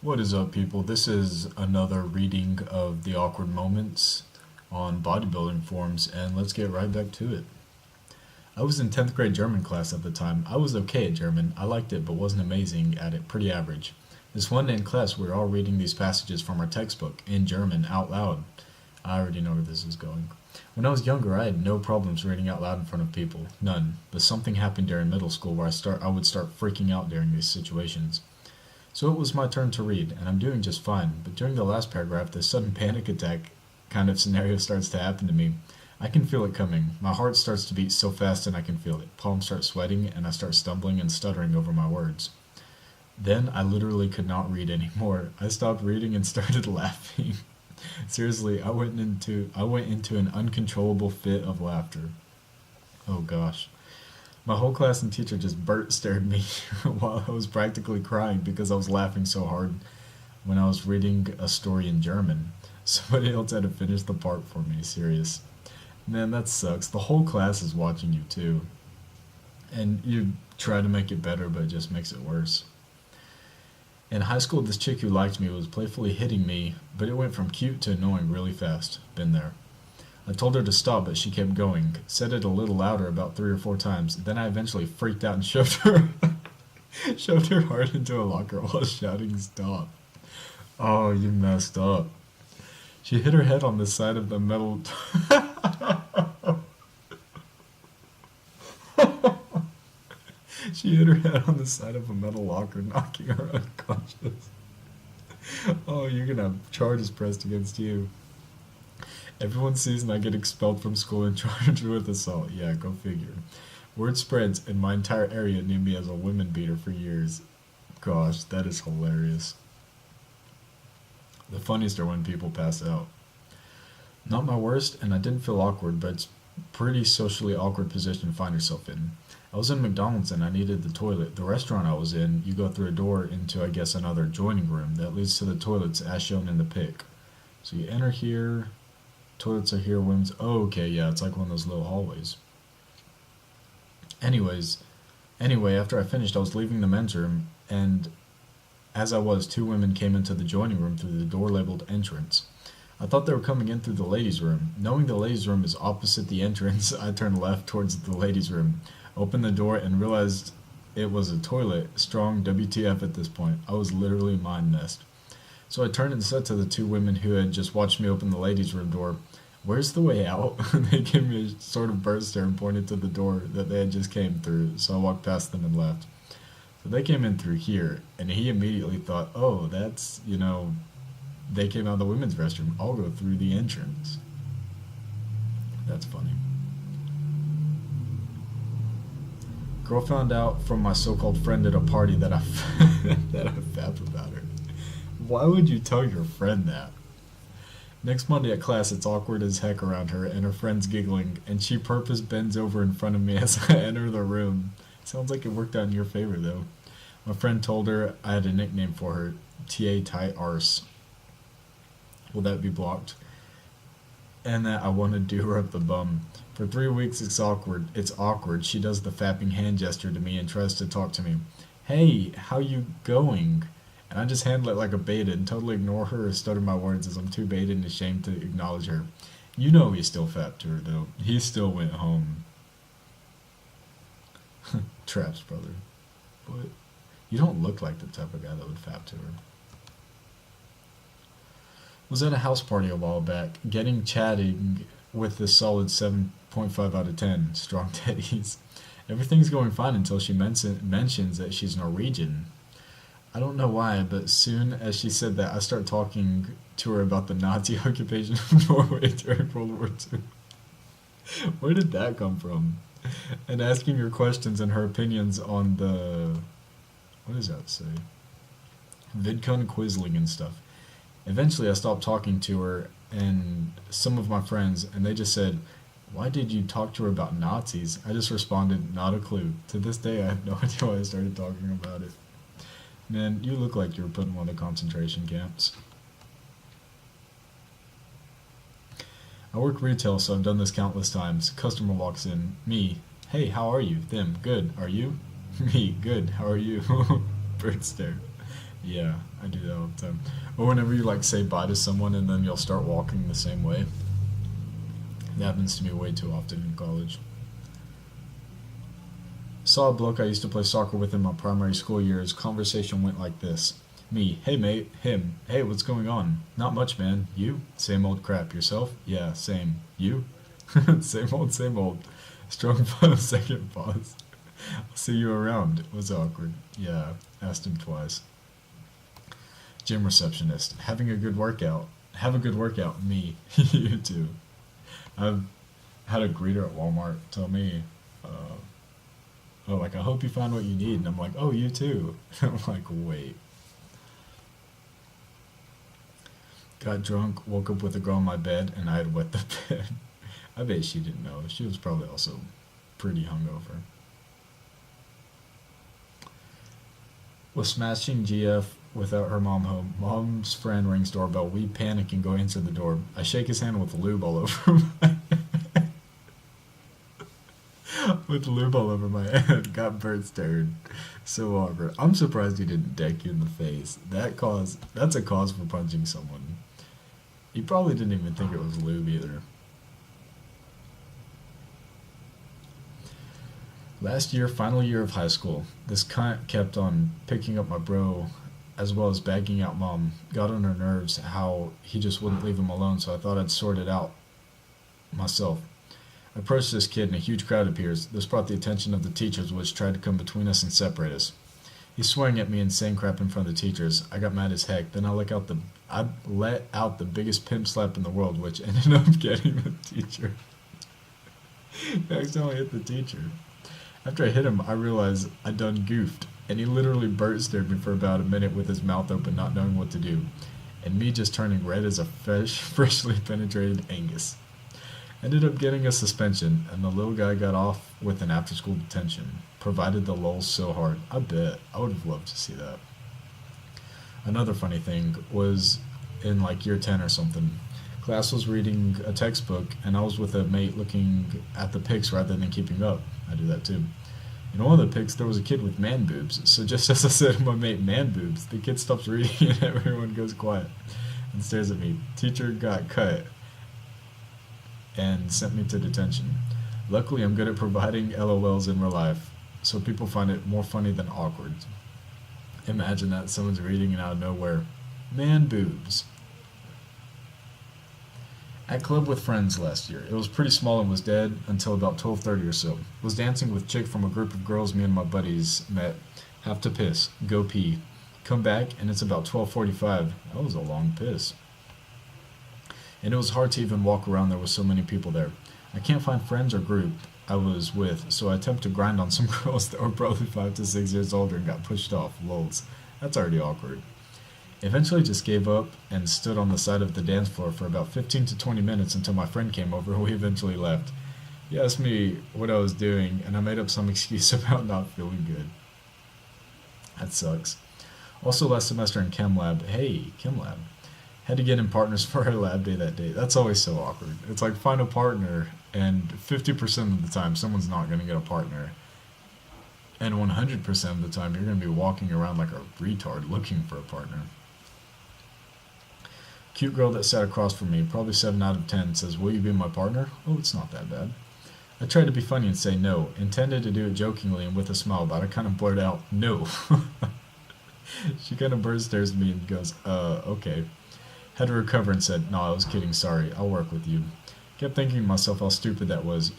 What is up, people? This is another reading of The Awkward Moments on bodybuilding forums, and let's get right back to it. I was in 10th grade German class at the time. I was okay at German. I liked it, but wasn't amazing at it, pretty average. This one day in class, we were all reading these passages from our textbook in German out loud. I already know where this is going. When I was younger, I had no problems reading out loud in front of people. None. But something happened during middle school where I would start freaking out during these situations. So it was my turn to read, and I'm doing just fine, but during the last paragraph, this sudden panic attack kind of scenario starts to happen to me. I can feel it coming. My heart starts to beat so fast and I can feel it. Palms start sweating, and I start stumbling and stuttering over my words. Then I literally could not read anymore. I stopped reading and started laughing. Seriously, I went into an uncontrollable fit of laughter. Oh gosh. My whole class and teacher just burst stared at me while I was practically crying because I was laughing so hard when I was reading a story in German. Somebody else had to finish the part for me, serious. Man, that sucks. The whole class is watching you too. And you try to make it better, but it just makes it worse. In high school, this chick who liked me was playfully hitting me, but it went from cute to annoying really fast. Been there. I told her to stop, but she kept going. Said it a little louder about 3 or 4 times. Then I eventually freaked out and shoved her shoved her hard into a locker while shouting stop. Oh, you messed up. She hit her head on the side of the metal She hit her head on the side of a metal locker, knocking her unconscious. Oh, you're gonna have charges pressed against you. Everyone sees and I get expelled from school and charged with assault. Yeah, go figure. Word spreads and my entire area knew me as a women beater for years. Gosh, that is hilarious. The funniest are when people pass out. Not my worst, and I didn't feel awkward, but it's a pretty socially awkward position to find yourself in. I was in McDonald's and I needed the toilet. The restaurant I was in, you go through a door into, I guess, another adjoining room that leads to the toilets as shown in the pic. So you enter here, toilets are here, women's. Oh, okay, yeah, it's like one of those little hallways. Anyway, after I finished, I was leaving the men's room, and as I was, 2 women came into the joining room through the door labeled entrance. I thought they were coming in through the ladies' room. Knowing the ladies' room is opposite the entrance, I turned left towards the ladies' room, opened the door, and realized it was a toilet. Strong WTF at this point. I was literally mind messed. So I turned and said to the 2 women who had just watched me open the ladies' room door, "Where's the way out?" They gave me a sort of bird stare and pointed to the door that they had just came through, so I walked past them and left. So they came in through here, and he immediately thought, oh, they came out of the women's restroom. I'll go through the entrance. That's funny. Girl found out from my so-called friend at a party that that I fapped about her. Why would you tell your friend that? Next Monday at class, it's awkward as heck around her, and her friend's giggling, and she purpose bends over in front of me as I enter the room. Sounds like it worked out in your favor, though. My friend told her I had a nickname for her, T.A. Tight Arse. Will that be blocked? And that I want to do her up the bum. For 3 weeks, it's awkward. It's awkward. She does the fapping hand gesture to me and tries to talk to me. Hey, how you going? And I just handle it like a beta and totally ignore her or stutter my words as I'm too baited and ashamed to acknowledge her. You know he still fapped to her, though. He still went home. Traps, brother. But you don't look like the type of guy that would fap to her. Was at a house party a while back, chatting with this solid 7.5 out of 10. Strong teddies. Everything's going fine until she mentions that she's Norwegian. I don't know why, but soon as she said that, I start talking to her about the Nazi occupation of Norway during World War II. Where did that come from? And asking her questions and her opinions on the... what does that say? VidCon Quisling and stuff. Eventually I stopped talking to her and some of my friends, and they just said, "Why did you talk to her about Nazis?" I just responded, "Not a clue." To this day I have no idea why I started talking about it. Man, you look like you were put in one of the concentration camps. I work retail, so I've done this countless times. Customer walks in. Me. "Hey, how are you?" Them. "Good. Are you?" Me. "Good. How are you?" Bird stare. Yeah, I do that all the time. Or whenever you like say bye to someone and then you'll start walking the same way. It happens to me way too often in college. Saw a bloke I used to play soccer with in my primary school years. Conversation went like this. Me, hey mate, him, hey, what's going on? Not much, man. You? Same old crap. Yourself? Yeah, same. You? Same old, same old. Strong pause, second pause. I'll see you around. It was awkward. Yeah, asked him twice. Gym receptionist, having a good workout. Have a good workout. Me. You too. I've had a greeter at Walmart tell me, oh, like, I hope you found what you need. And I'm like, oh, you too. I'm like, wait. Got drunk, woke up with a girl in my bed, and I had wet the bed. I bet she didn't know. She was probably also pretty hungover. Was smashing GF without her mom home. Mom's friend rings doorbell. We panic and go answer the door. I shake his hand with lube all over my with lube all over my head. Got bird stared. So awkward. I'm surprised he didn't deck you in the face. That's a cause for punching someone. He probably didn't even think it was lube either. Last year, final year of high school, this cunt kept on picking up my bro as well as bagging out mom. Got on her nerves how he just wouldn't leave him alone, so I thought I'd sort it out myself. I approached this kid and a huge crowd appears. This brought the attention of the teachers, which tried to come between us and separate us. He's swearing at me and saying crap in front of the teachers. I got mad as heck. Then I let out the biggest pimp slap in the world, which ended up getting the teacher. I accidentally hit the teacher. After I hit him, I realized I'd done goofed, and he literally bird stared me for about a minute with his mouth open, not knowing what to do, and me just turning red as a freshly penetrated Angus. Ended up getting a suspension, and the little guy got off with an after-school detention. Provided the lulz so hard. I bet. I would have loved to see that. Another funny thing was in like year 10 or something. Class was reading a textbook, and I was with a mate looking at the pics rather than keeping up. I do that too. In one of the pics, there was a kid with man boobs. So just as I said to my mate, man boobs, the kid stops reading and everyone goes quiet and stares at me. Teacher got cut and sent me to detention. Luckily, I'm good at providing LOLs in real life, so people find it more funny than awkward. Imagine that someone's reading and out of nowhere, man boobs. At club with friends last year. It was pretty small and was dead until about 12:30 or so. Was dancing with chick from a group of girls me and my buddies met. Have to piss. Go pee. Come back and it's about 12:45. That was a long piss. And it was hard to even walk around, there was so many people there. I can't find friends or group I was with, so I attempt to grind on some girls that were probably 5 to 6 years older and got pushed off. Lulz. That's already awkward. Eventually just gave up and stood on the side of the dance floor for about 15 to 20 minutes until my friend came over and we eventually left. He asked me what I was doing and I made up some excuse about not feeling good. That sucks. Also last semester in Chem Lab, hey, Chem Lab, had to get in partners for our lab day that day. That's always so awkward. It's like find a partner and 50% of the time someone's not going to get a partner. And 100% of the time you're going to be walking around like a retard looking for a partner. Cute girl that sat across from me, probably 7 out of 10, says, will you be my partner? Oh, it's not that bad. I tried to be funny and say no, intended to do it jokingly and with a smile, but I kind of blurted out, no. She kind of bird stares at me and goes, okay. Had to recover and said, no, I was kidding, sorry, I'll work with you. Kept thinking to myself how stupid that was.